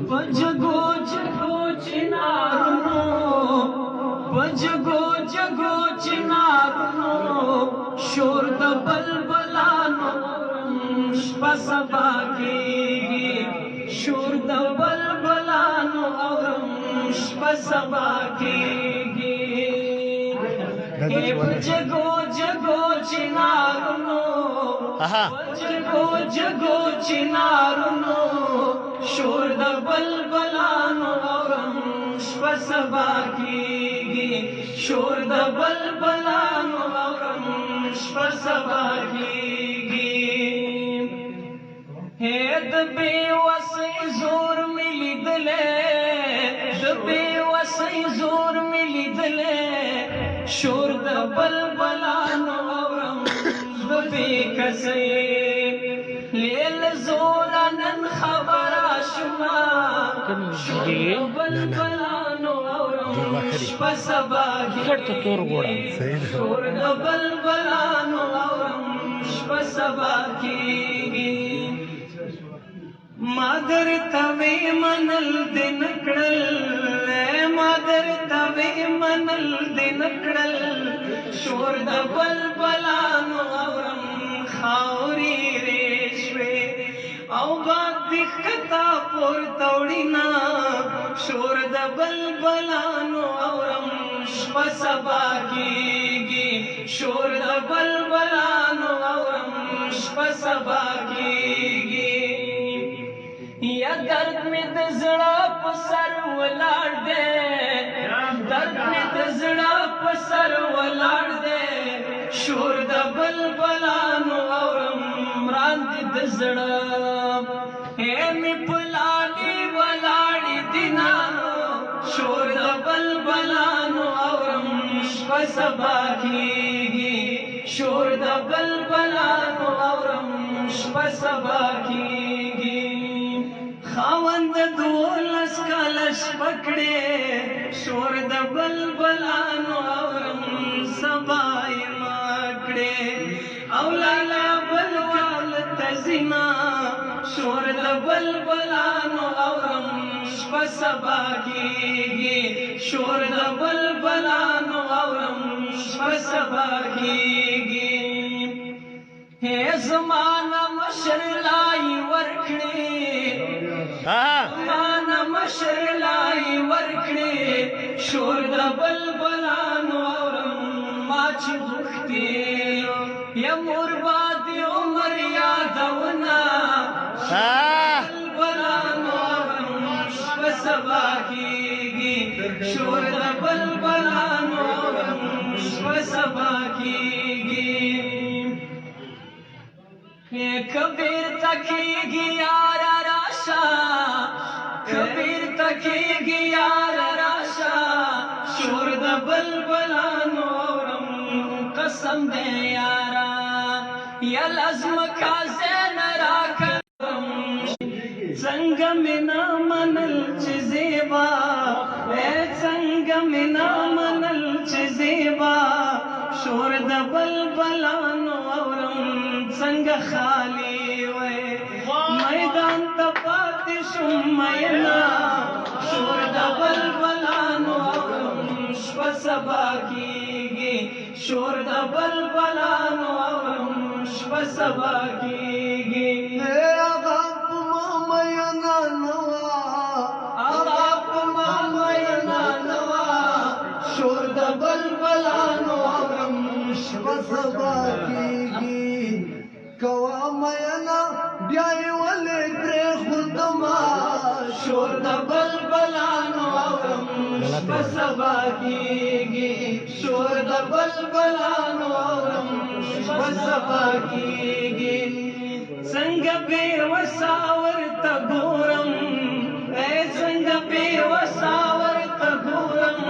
Jaggo jaggo chinaruno, jaggo jaggo chinaruno, shor da balbalano, shpa sabha kegi, shor da balbalano, shpa sabha kegi. Jaggo jaggo chinaruno, jaggo jaggo chinaruno. शोर द बलबलानो औरम शपा सबा कीगी शोर द बलबलानो औरम शपा सबा कीगी हे द बेवसी जोर मिली दले द बेवसी जोर मिली दले शोर द बलबलानो औरम द बेकसे लेल जोरानन खबर बलबलानो औरम शपा सबा शोर द बलबलानो औरम शपा सबा कीगी मादर तवे मनल दिन कडल मादर तवे मनल दिन कडल शोर द बलबलानो औरम खावरी रेशवे औ बाग दिखता पोर तोड़ीना शोर द बलबलानो औरम शपा सबा कीगी शोर द बलबलानो औरम शपा सबा कीगी या दर्द में दजड़ा पसर वलाड़ दे दर्द में दजड़ा पसर वलाड़ दे शोर द बलबलानो औरम रांद दजड़ा मी पुलाली वलाड़ी दिना शोर द बलबलानो औरम शपा सबा कीगी शोर द बलबलानो औरम शपा सबा कीगी खावंद दोलस कलश पकड़े शोर द बलबलानो औरम सबाई माकड़े औलाला बलवाल तजिना शोर द बलबलानो औरम शपा सबा कीगी शोर द बलबलानो औरम शपा सबा कीगी हे ज़माना मशरलाई वरखड़े ज़माना मशरलाई वरखड़े शोर द बलबलानो औरम माच दुखते या मुरबाद उमर यादवना बलबलानो औरम शपा सबा कीगी शोर द बलबलानो औरम शपा सबा कीगी कबीर तकीगी यार राशा कबीर तकीगी यार राशा शोर द बलबलानो औरम कसम दे यारा या लज़्म का ज़ैन राकरम संग में ना मनल चेज़ेबा ए संग में ना मनल चेज़ेबा शोर द बलबलानो औरम संग खाली वे मैदान तपाते शुमयना शोर द बलबलानो औरम शपा सबा कीगी शोर द बलबलानो औरम शपा सबा कीगी शोर द बलबलानो औरम शपा सबा कीगी कवा मयना ब्याय वाले द्रे खुदमा शोर द बलबलानो औरम शपा सबा कीगी शोर द बलबलानो औरम शपा सबा कीगी संग बेवसावर तगोरम ए संग बेवसावर तगोरम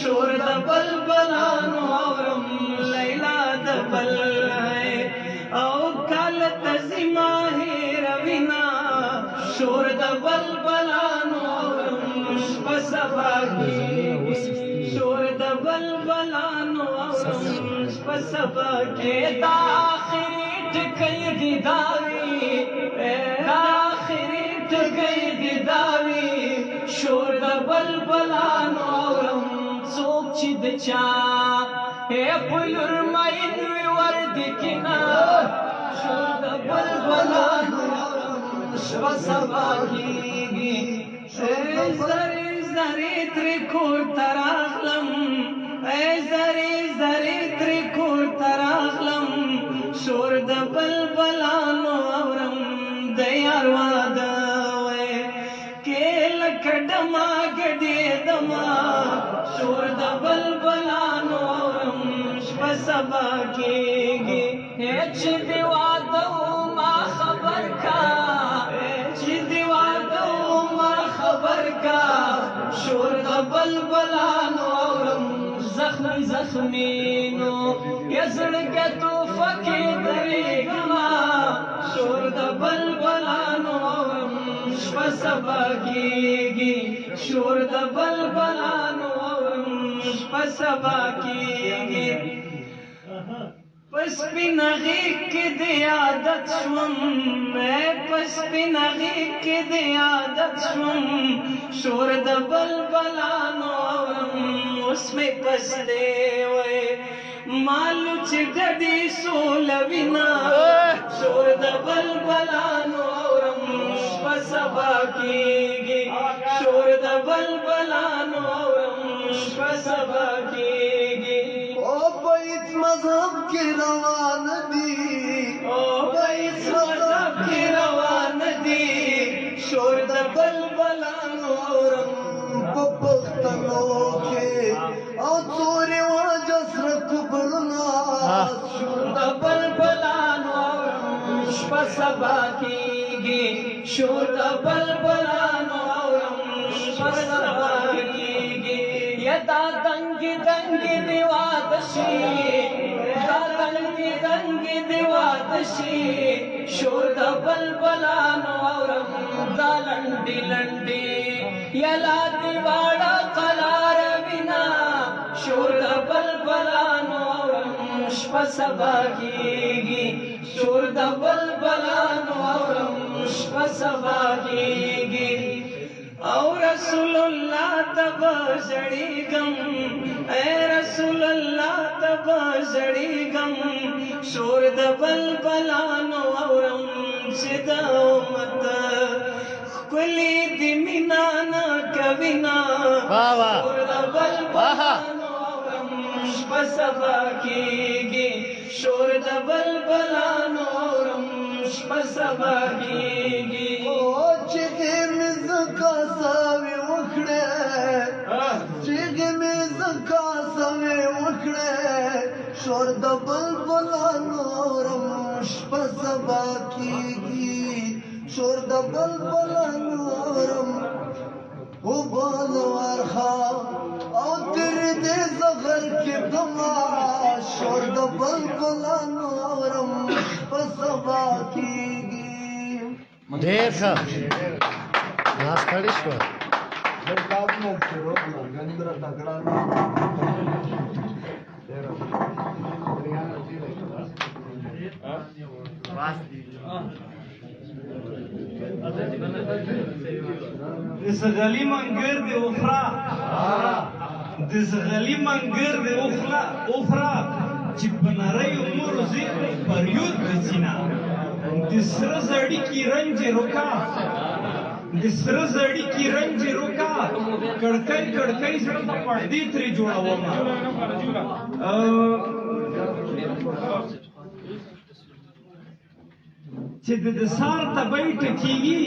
शोर द बलबलानो औरम लैला द बल है औ काल तजिमा है रवीना शोर द बलबलानो औरम शपा सबा कीगी शोर द बलबलानो औरम शपा सबा के दाखिरी ठकई دی داوی دا آخری ټکی دی داوی شور د بلبلانو اورم څوک چې د چا په لور مین وي وردي کینا شور د بلبلانو اورم شپه سبا کیږي زری زری ترې کور ته راغلم زری زری ترې کور ته راغلم شور د بلبلانو اورم د یار واده وی کې لکه ډمه ګډېدمه شور د بلبلانو اورم شپه سبا کېږي چې د واده ما خبر کا چې د واده ما خبر کا شور د بلبلانو اورم زخمی زخمینو یا زړګه توفه کې درېږمه شور د بلبلانو اورم شپه سبا کېږي شور د بلبلانو اورم شپه سبا کېږي په سپینه غېږ کې د عادت شوم په سپینه غېږ کې د عادت شوم شور د بلبلانو اورم اوس مې پستی وی مالو چې ګډې سوله وینا شور د بلبلانو اورم شپه سبا کېږي شور د بلبلانو اورم شپه سبا کېږي او په هېڅ مذهب کې روان دي او په هېڅ مذهب کې روان دي شور د بلبلانو اورم په پښتنو کې او تورې وجه سره کبرنا شور د بلبلانو اورم شپه سبا کېږي شور د بلبلانو اورم شپه سبا کېږي یا دا دنګې دنګې دې واده شي دا دنګې دنګې دې واده شي شور د بلبلانو اورم دا لنډې لنډې یا لادې واړه قلار وینا شور د بلبلانو اورم شپه سبا کېږي شور د بلبلانو اورم شپه سبا کېږي او رسول الله تب زړېږم اے رسول الله تب زړېږم شور د بلبلانو اورم چې د امت ښکلې دې مینا نه کوینا شور د بلبلانو اورم شپه سبا کېږي شور د بلبلانو اورم شپه سبا کېږي چې دې مې زکا ساوې وکړې چې دې مې زکا ساوې وکړې شور د بلبلانو اورم شپه سبا کېږي شور د بلبلانو اورم او بالوارخا او تر دې زغر کې دما شور د بلبلانو اورم شپه سبا کېږي ډېر ښه لاس کړی شو زغلی منګر دی اوخرا د زغلی منګر دی اوخرا چې په نری عمر زی پریود بچینا د سره زړی کی رنج روکا د سره زړی کی رنج روکا کړکۍ کړکۍ سره په پردي تری جوړاوم چې د سار تبې ټکیږي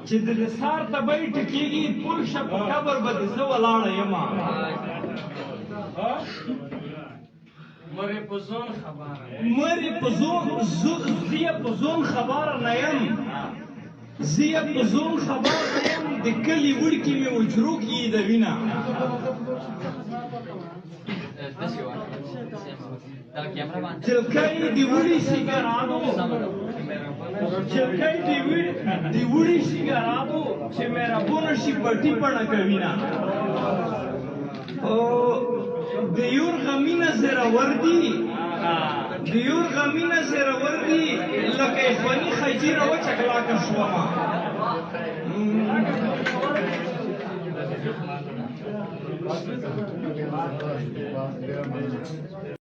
چې د سار تبې ټکیږي پور شپ قبر بد زو ولاړ یما مری پزون زیه پزون خبر نه يم زیه پزون خبر نه يم د کلی وړکی می وجرو کی د وینا چلکای دی وړي سیګارانو چلکای دی وړي سیګارانو چې میرا بونشي پټي پړه کوي نا او دیور غمینه زرا وردی خوني خجیره وچه کلاکه شومه